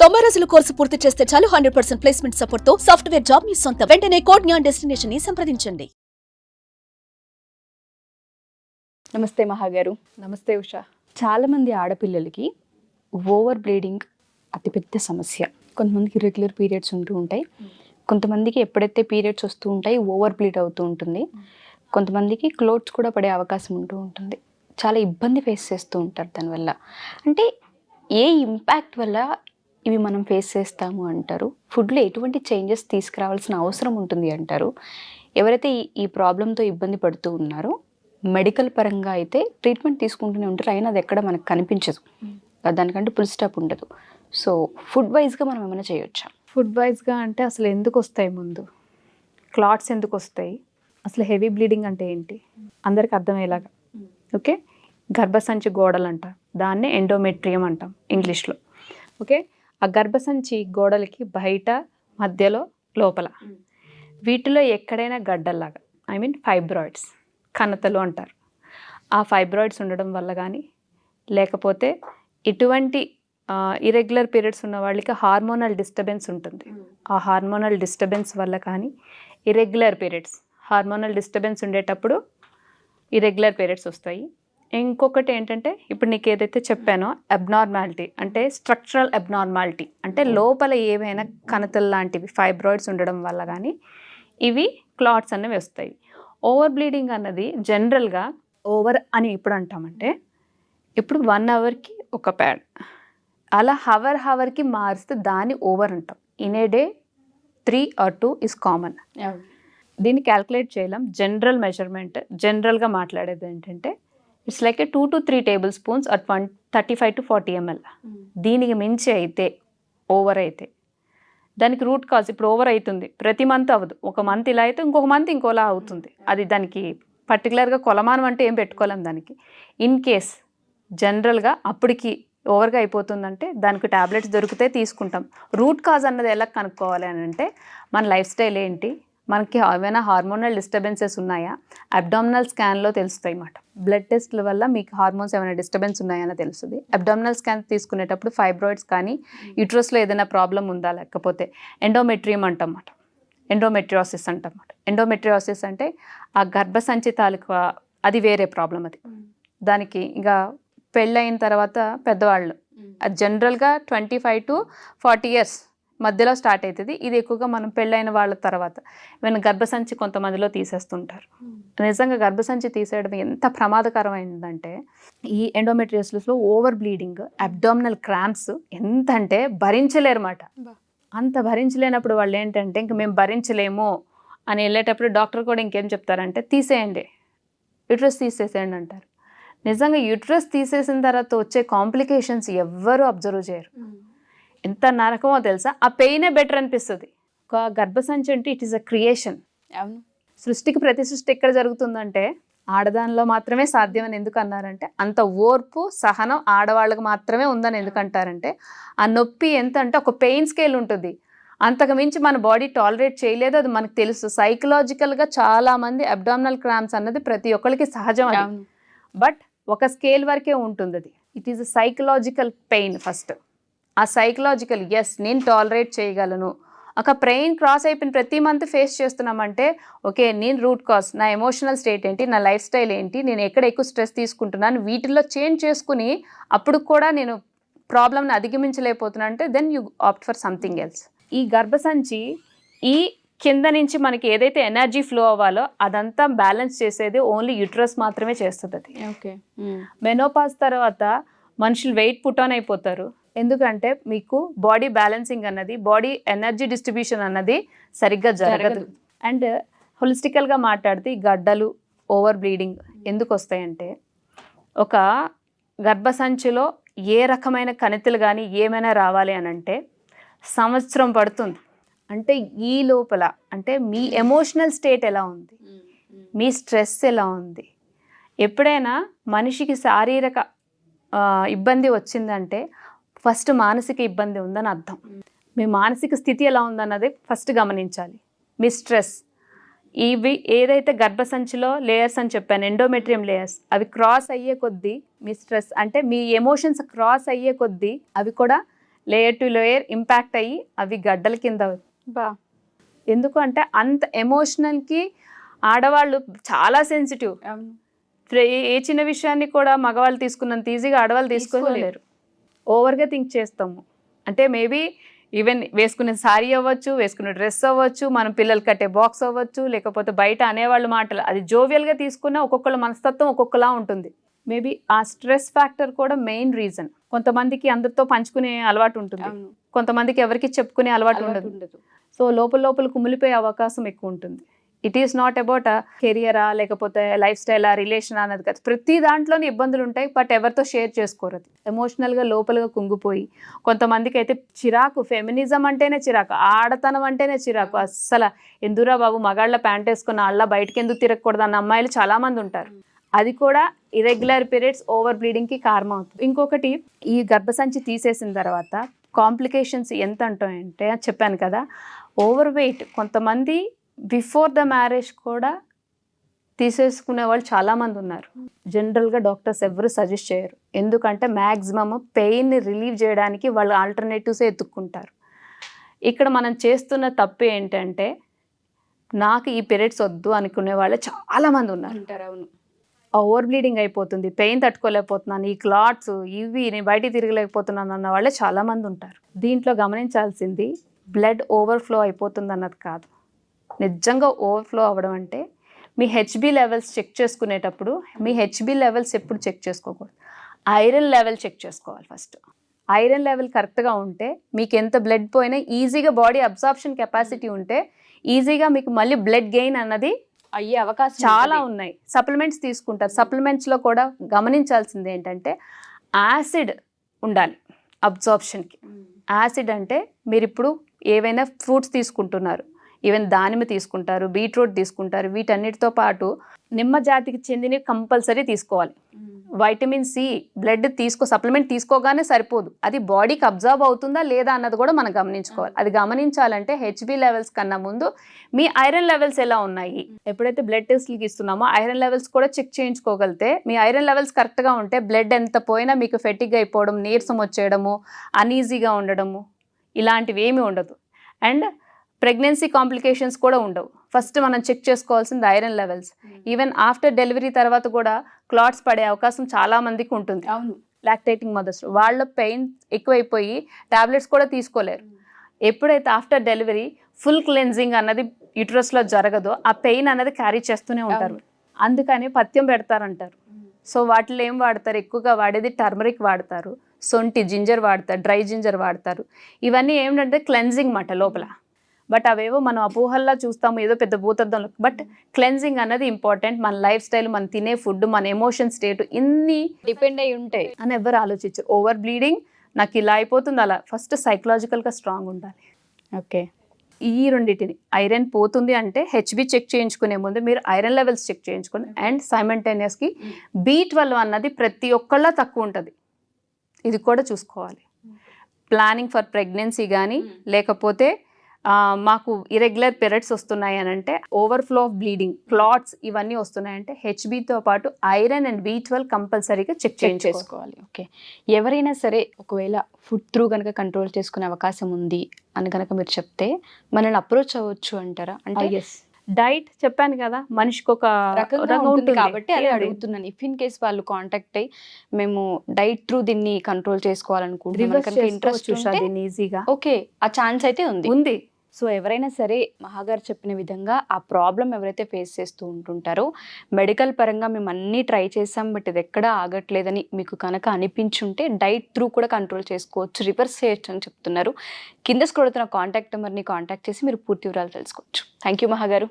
90 రోజుల కోర్సు పూర్తి చేస్తే చాలు 100% ప్లేస్మెంట్ సపోర్ట్ తో సాఫ్ట్వేర్ జాబ్ మీ సొంత. వెంటనే కోడ్ జ్ఞాన్ డెస్టినేషన్ ని సంప్రదించండి. నమస్తే మహాగారు. నమస్తే ఉషా. చాలామంది ఆడపిల్లలకి ఓవర్ బ్లీడింగ్ అతిపెద్ద సమస్య. కొంతమందికి రెగ్యులర్ పీరియడ్స్ ఉంటూ ఉంటాయి, కొంతమందికి ఎప్పుడైతే పీరియడ్స్ వస్తూ ఉంటాయి ఓవర్ బ్లీడ్ అవుతూ ఉంటుంది, కొంతమందికి క్లోట్స్ కూడా పడే అవకాశం ఉంటూ ఉంటుంది. చాలా ఇబ్బంది ఫేస్ చేస్తూ ఉంటారు దానివల్ల. అంటే ఏ ఇంపాక్ట్ వల్ల ఇవి మనం ఫేస్ చేస్తాము అంటారు? ఫుడ్లో ఎటువంటి చేంజెస్ తీసుకురావాల్సిన అవసరం ఉంటుంది అంటారు? ఎవరైతే ఈ ప్రాబ్లంతో ఇబ్బంది పడుతూ ఉన్నారో మెడికల్ పరంగా అయితే ట్రీట్మెంట్ తీసుకుంటూనే ఉంటారు, అయినా అది ఎక్కడ మనకు కనిపించదు, దానికంటే ఫుల్ స్టాప్ ఉండదు. సో ఫుడ్ వైజ్గా మనం ఏమైనా చేయొచ్చా? ఫుడ్ వైజ్గా అంటే అసలు ఎందుకు వస్తాయి, ముందు క్లాట్స్ ఎందుకు వస్తాయి, అసలు హెవీ బ్లీడింగ్ అంటే ఏంటి అందరికి అర్థమయ్యేలాగా. ఓకే, గర్భసంచి గోడలు అంటాం, దాన్నే ఎండోమెట్రియం అంటాం ఇంగ్లీష్లో. ఓకే, ఆ గర్భసంచి గోడలకి బయట, మధ్యలో, లోపల వీటిలో ఎక్కడైనా గడ్డల్లాగా, ఐ మీన్ ఫైబ్రాయిడ్స్, కణతలు అంటారు. ఆ ఫైబ్రాయిడ్స్ ఉండడం వల్ల కానీ, లేకపోతే ఇటువంటి ఇరెగ్యులర్ పీరియడ్స్ ఉన్న వాళ్ళకి హార్మోనల్ డిస్టర్బెన్స్ ఉంటుంది. ఆ హార్మోనల్ డిస్టర్బెన్స్ వల్ల కానీ ఇరెగ్యులర్ పీరియడ్స్, హార్మోనల్ డిస్టర్బెన్స్ ఉండేటప్పుడు ఇరెగ్యులర్ పీరియడ్స్ వస్తాయి. ఇంకొకటి ఏంటంటే, ఇప్పుడు నీకు ఏదైతే చెప్పానో అబ్నార్మాలిటీ అంటే స్ట్రక్చరల్ అబ్నార్మాలిటీ, అంటే లోపల ఏవైనా కణతలు లాంటివి ఫైబ్రాయిడ్స్ ఉండడం వల్ల కానీ ఇవి క్లాట్స్ అనేవి వస్తాయి. ఓవర్ బ్లీడింగ్ అన్నది జనరల్గా ఓవర్ అని ఇప్పుడు అంటామంటే, ఇప్పుడు 1 అవర్కి ఒక ప్యాడ్, అలా హవర్కి మారిస్తే దాన్ని ఓవర్ అంటాం. In a day 3 or 2 is common. దీన్ని క్యాల్కులేట్ చేయలేం. జనరల్ మెజర్మెంట్, జనరల్గా మాట్లాడేది ఏంటంటే it's like A 2 to 3 tablespoons or 35 to 40 ml. దీనికి మించి అయితే ఓవర్ అయితే దానికి రూట్ కాజ్, ఇప్పుడు ఓవర్ అవుతుంది ప్రతి మంత్ అవ్వదు, ఒక మంత్ ఇలా అయితే ఇంకొక మంత్ ఇంకోలా అవుతుంది. అది దానికి పర్టికులర్గా కొలమానం అంటే ఏం పెట్టుకోలేం దానికి. ఇన్ కేస్ జనరల్గా అప్పటికి ఓవర్గా అయిపోతుందంటే దానికి టాబ్లెట్స్ దొరికితే తీసుకుంటాం. రూట్ కాజ్ అన్నది ఎలా కనుక్కోవాలి అని అంటే, మన లైఫ్ స్టైల్ ఏంటి, మనకి ఏమైనా హార్మోనల్ డిస్టర్బెన్సెస్ ఉన్నాయా, అబ్డామినల్ స్కాన్లో తెలుస్తాయి అన్నమాట. బ్లడ్ టెస్ట్ల వల్ల మీకు హార్మోన్స్ ఏమైనా డిస్టర్బెన్స్ ఉన్నాయని తెలుస్తుంది. అబ్డామినల్ స్కాన్ తీసుకునేటప్పుడు ఫైబ్రాయిడ్స్ కానీ యూట్రస్లో ఏదైనా ప్రాబ్లం ఉందా, లేకపోతే ఎండోమెట్రియం అంటమాట, ఎండోమెట్రియోసిస్ అంటమాట. ఎండోమెట్రియోసిస్ అంటే ఆ గర్భసంచి తాలూకా, అది వేరే ప్రాబ్లం. అది దానికి ఇంకా పెళ్ళయిన తర్వాత పెద్దవాళ్ళు, అది జనరల్గా 25 to 40 years మధ్యలో స్టార్ట్ అవుతుంది. ఇది ఎక్కువగా మనం పెళ్ళైన వాళ్ళ తర్వాత ఈవెన్ గర్భసంచి కొంతమందిలో తీసేస్తుంటారు. నిజంగా గర్భసంచి తీసేయడం ఎంత ప్రమాదకరమైందంటే, ఈ ఎండోమెట్రియోసిస్లో ఓవర్ బ్లీడింగ్, అబ్డామినల్ క్రాంప్స్ ఎంత అంటే భరించలేరు అన్నమాట. అంత భరించలేనప్పుడు వాళ్ళు ఏంటంటే, ఇంక మేము భరించలేము అని వెళ్ళేటప్పుడు డాక్టర్ కూడా ఇంకేం చెప్తారంటే, తీసేయండి, యూట్రస్ తీసేసేయండి అంటారు. నిజంగా యూట్రస్ తీసేసిన తర్వాత వచ్చే కాంప్లికేషన్స్ ఎవ్వరూ అబ్జర్వ్ చేయరు. ఎంత నరకమో తెలుసా. ఆ పెయినే బెటర్ అనిపిస్తుంది. ఒక గర్భసంచి అంటే ఇట్ ఈస్ అ క్రియేషన్. అవును, సృష్టికి ప్రతి సృష్టి ఎక్కడ జరుగుతుందంటే ఆడదానిలో మాత్రమే సాధ్యం అని ఎందుకు అన్నారంటే, అంత ఓర్పు సహనం ఆడవాళ్ళకి మాత్రమే ఉందని ఎందుకంటారంటే, ఆ నొప్పి ఎంత అంటే ఒక పెయిన్ స్కేల్ ఉంటుంది, అంతకు మించి మన బాడీ టాలరేట్ చేయలేదు. అది మనకు తెలుసు. సైకలాజికల్గా చాలామంది అబ్డామినల్ క్రాంప్స్ అన్నది ప్రతి ఒక్కరికి సహజం. బట్ ఒక స్కేల్ వరకే ఉంటుంది అది. It is a psychological pain first. ఆ సైకలాజికల్, ఎస్ నేను టాలరేట్ చేయగలను. ఒక పెయిన్ క్రాస్ అయిపోయిన ప్రతి మంత్ ఫేస్ చేస్తున్నామంటే, ఓకే నేను రూట్ కాజ్, నా ఎమోషనల్ స్టేట్ ఏంటి, నా లైఫ్ స్టైల్ ఏంటి, నేను ఎక్కడ ఎక్కువ స్ట్రెస్ తీసుకుంటున్నాను, వీటిల్లో చేంజ్ చేసుకుని అప్పుడు కూడా నేను ప్రాబ్లమ్ని అధిగమించలేకపోతున్నా అంటే then you opt for something else. ఈ గర్భసంచి ఈ కింద నుంచి మనకి ఏదైతే ఎనర్జీ ఫ్లో అవ్వాలో అదంతా బ్యాలెన్స్ చేసేది ఓన్లీ యూట్రస్ మాత్రమే చేస్తుంది. అది ఓకే. మెనోపాజ్ తర్వాత మనుషులు వెయిట్ పుట్ ఆన్ అయిపోతారు. ఎందుకంటే మీకు బాడీ బ్యాలెన్సింగ్ అన్నది, బాడీ ఎనర్జీ డిస్ట్రిబ్యూషన్ అన్నది సరిగ్గా జరగదు. అండ్ హోలిస్టికల్గా మాట్లాడితే ఈ గడ్డలు, ఓవర్ బ్లీడింగ్ ఎందుకు వస్తాయంటే, ఒక గర్భసంచిలో ఏ రకమైన కణితులు కానీ ఏమైనా రావాలి అని అంటే సంవత్సరం పడుతుంది. అంటే ఈ లోపల అంటే మీ ఎమోషనల్ స్టేట్ ఎలా ఉంది, మీ స్ట్రెస్ ఎలా ఉంది. ఎప్పుడైనా మనిషికి శారీరక ఇబ్బంది వచ్చిందంటే ఫస్ట్ మానసిక ఇబ్బంది ఉందని అర్థం. మీ మానసిక స్థితి ఎలా ఉందన్నది ఫస్ట్ గమనించాలి. మీ స్ట్రెస్, ఇవి ఏదైతే గర్భసంచిలో లేయర్స్ అని చెప్పాను, ఎండోమెట్రియం లేయర్స్, అవి క్రాస్ అయ్యే కొద్దీ మీ స్ట్రెస్ అంటే మీ ఎమోషన్స్ క్రాస్ అయ్యే కొద్దీ అవి కూడా లేయర్ టు లేయర్ ఇంపాక్ట్ అయ్యి అవి గడ్డల కింద. బా ఎందుకు అంటే అంత ఎమోషనల్కి ఆడవాళ్ళు చాలా సెన్సిటివ్. ఏ చిన్న విషయాన్ని కూడా మగవాళ్ళు తీసుకున్నంత ఈజీగా ఆడవాళ్ళు తీసుకోలేరు. ఓవర్గా థింక్ చేస్తాము. అంటే మేబీ ఈవెన్ వేసుకునే సారీ అవ్వచ్చు, వేసుకునే డ్రెస్ అవ్వచ్చు, మనం పిల్లలు కట్టే బాక్స్ అవ్వచ్చు, లేకపోతే బయట అనేవాళ్ళు మాటలు, అది జోవియల్గా తీసుకున్న ఒక్కొక్కళ్ళ మనస్తత్వం ఒక్కొక్కలా ఉంటుంది. మేబీ ఆ స్ట్రెస్ ఫ్యాక్టర్ కూడా మెయిన్ రీజన్. కొంతమందికి అందరితో పంచుకునే అలవాటు ఉంటుంది, కొంతమందికి ఎవరికి చెప్పుకునే అలవాటు ఉండదు. సో లోపల కుమిలిపోయే అవకాశం ఎక్కువ ఉంటుంది. ఇట్ ఈస్ నాట్ అబౌట్ కెరియరా లేకపోతే లైఫ్ స్టైలా రిలేషన్ అన్నది కాదు. ప్రతి దాంట్లోనే ఇబ్బందులు ఉంటాయి, బట్ ఎవరితో షేర్ చేసుకోరు. అది ఎమోషనల్గా లోపలగా కుంగిపోయి కొంతమందికి అయితే చిరాకు, ఫెమినిజం అంటేనే చిరాకు, ఆడతనం అంటేనే చిరాకు. అస్సలు ఎందురా బాబు మగాళ్ళ ప్యాంట్ వేసుకున్న అలా బయటకు ఎందుకు తిరగకూడదు అన్న అమ్మాయిలు చాలామంది ఉంటారు. అది కూడా ఇరెగ్యులర్ పీరియడ్స్ ఓవర్ బ్లీడింగ్కి కారణం అవుతుంది. ఇంకొకటి, ఈ గర్భసంచి తీసేసిన తర్వాత కాంప్లికేషన్స్ ఎంత అంటాయంటే చెప్పాను కదా, ఓవర్ వెయిట్. కొంతమంది బిఫోర్ ద మ్యారేజ్ కూడా తీసేసుకునే వాళ్ళు చాలామంది ఉన్నారు. జనరల్గా డాక్టర్స్ ఎవరు సజెస్ట్ చేయరు, ఎందుకంటే మ్యాక్సిమమ్ పెయిన్ని రిలీవ్ చేయడానికి వాళ్ళు ఆల్టర్నేటివ్సే ఎత్తుక్కుంటారు. ఇక్కడ మనం చేస్తున్న తప్పు ఏంటంటే, నాకు ఈ పీరియడ్స్ వద్దు అనుకునే వాళ్ళు చాలామంది ఉన్నారు. అవును, ఓవర్ బ్లీడింగ్ అయిపోతుంది, పెయిన్ తట్టుకోలేకపోతున్నాను, ఈ క్లాట్స్ ఇవి నేను బయటికి తిరగలేకపోతున్నాను అన్న వాళ్ళే చాలామంది ఉంటారు. దీంట్లో గమనించాల్సింది బ్లడ్ ఓవర్ఫ్లో అయిపోతుంది అన్నది కాదు. నిజంగా ఓవర్ఫ్లో అవ్వడం అంటే మీ హెచ్బి లెవెల్స్ చెక్ చేసుకునేటప్పుడు మీ హెచ్బి లెవెల్స్ ఎప్పుడు చెక్ చేసుకోకూడదు, ఐరన్ లెవెల్ చెక్ చేసుకోవాలి ఫస్ట్. ఐరన్ లెవెల్ కరెక్ట్గా ఉంటే మీకు ఎంత బ్లడ్ పోయినా ఈజీగా బాడీ అబ్సార్ప్షన్ కెపాసిటీ ఉంటే ఈజీగా మీకు మళ్ళీ బ్లడ్ గెయిన్ అన్నది అయ్యే అవకాశం చాలా ఉన్నాయి. సప్లిమెంట్స్ తీసుకుంటారు, సప్లిమెంట్స్లో కూడా గమనించాల్సింది ఏంటంటే యాసిడ్ ఉండాలి అబ్సార్ప్షన్కి. యాసిడ్ అంటే మీరు ఇప్పుడు ఏవైనా ఫ్రూట్స్ తీసుకుంటున్నారు, ఈవెన్ దానిమ్మ తీసుకుంటారు, బీట్రూట్ తీసుకుంటారు, వీటన్నిటితో పాటు నిమ్మ జాతికి చెందినవి కంపల్సరీ తీసుకోవాలి. వైటమిన్ సి బ్లడ్ సప్లిమెంట్ తీసుకోగానే సరిపోదు, అది బాడీకి అబ్జర్వ్ అవుతుందా లేదా అన్నది కూడా మనం గమనించుకోవాలి. అది గమనించాలంటే హెచ్బి లెవెల్స్ కన్నా ముందు మీ ఐరన్ లెవెల్స్ ఎలా ఉన్నాయి, ఎప్పుడైతే బ్లడ్ టెస్ట్లకి ఇస్తున్నామో ఐరన్ లెవెల్స్ కూడా చెక్ చేయించుకోగలితే, మీ ఐరన్ లెవెల్స్ కరెక్ట్గా ఉంటే బ్లడ్ ఎంత పోయినా మీకు ఫెటిగ్ అయిపోవడం, నీరసం వచ్చేయడము, అనీజీగా ఉండడము ఇలాంటివి ఏమీ ఉండదు. అండ్ ప్రెగ్నెన్సీ కాంప్లికేషన్స్ కూడా ఉండవు. ఫస్ట్ మనం చెక్ చేసుకోవాల్సింది iron levels. Even after delivery తర్వాత కూడా క్లాట్స్ పడే అవకాశం చాలా మందికి ఉంటుంది. అవును, లాక్టేటింగ్ మదర్స్ వాళ్ళ పెయిన్ ఎక్కువైపోయి టాబ్లెట్స్ కూడా తీసుకోలేరు. ఎప్పుడైతే ఆఫ్టర్ డెలివరీ ఫుల్ క్లెన్జింగ్ అన్నది యూట్రస్లో జరగదో ఆ పెయిన్ అన్నది క్యారీ చేస్తూనే ఉంటారు. అందుకని పథ్యం పెడతారంటారు. సో వాటిలో ఏం వాడతారు, ఎక్కువగా వాడేది టర్మరిక్ వాడతారు, సొంటి జింజర్ వాడతారు, డ్రై జింజర్ వాడతారు. ఇవన్నీ ఏమిటంటే క్లెన్జింగ్ మాట లోపల. బట్ అవేవో మనం అపోహల్లా చూస్తాము, ఏదో పెద్ద భూతద్దంలో. బట్ క్లెన్జింగ్ అన్నది ఇంపార్టెంట్. మన లైఫ్ స్టైల్, మన తినే ఫుడ్, మన ఎమోషన్ స్టేట్ ఇన్ని డిపెండ్ అయి ఉంటాయి అని ఎవరు ఆలోచించరు. ఓవర్ బ్లీడింగ్ నాకు ఇలా అయిపోతుంది అలా, ఫస్ట్ సైకలాజికల్గా స్ట్రాంగ్ ఉండాలి. ఓకే, ఈ రెండింటిని ఐరన్ పోతుంది అంటే హెచ్బి చెక్ చేయించుకునే ముందు మీరు ఐరన్ లెవెల్స్ చెక్ చేయించుకోండి. అండ్ సైమల్టేనియస్కి B12 అన్నది ప్రతి ఒక్కళ్ళ తక్కువ ఉంటుంది, ఇది కూడా చూసుకోవాలి. ప్లానింగ్ ఫర్ ప్రెగ్నెన్సీ కానీ లేకపోతే మాకు ఇరెగ్యులర్ పీరియడ్స్ వస్తున్నాయి అని అంటే, ఓవర్ఫ్లో ఆఫ్ బ్లీడింగ్, క్లాట్స్ ఇవన్నీ వస్తున్నాయంటే హెచ్బితో పాటు ఐరన్ అండ్ B12 కంపల్సరీగా చెక్ చేసుకోవాలి. ఓకే, ఎవరైనా సరే ఒకవేళ ఫుడ్ త్రూ కనుక కంట్రోల్ చేసుకునే అవకాశం ఉంది అని కనుక మీరు చెప్తే మనల్ని అప్రోచ్ అవ్వచ్చు అంటారా? అంటే డైట్ చెప్పాను కదా, మనిషికి ఒక రకంగా ఉంటుంది కాబట్టి అదే అడుగుతున్నాను. ఇఫ్ ఇన్ కేస్ వాళ్ళు కాంటాక్ట్ అయ్యి మేము డైట్ త్రూ దీన్ని కంట్రోల్ చేసుకోవాలనుకుంటున్నాం ఇంట్రెస్ట్ ఈజీగా, ఓకే, ఆ ఛాన్స్ అయితే ఉంది. సో ఎవరైనా సరే మహాగారు చెప్పిన విధంగా ఆ ప్రాబ్లం ఎవరైతే ఫేస్ చేస్తూ ఉంటుంటారో, మెడికల్ పరంగా మేము అన్నీ ట్రై చేసాం బట్ ఇది ఎక్కడా ఆగట్లేదని మీకు కనుక అనిపించుంటే డైట్ త్రూ కూడా కంట్రోల్ చేసుకోవచ్చు, రివర్స్ చేయొచ్చు అని చెప్తున్నారు. కింద స్క్రోల్ అవుతున్న కాంటాక్ట్ నెంబర్ని కాంటాక్ట్ చేసి మీరు పూర్తి వివరాలు తెలుసుకోవచ్చు. Thank you మహాగారు.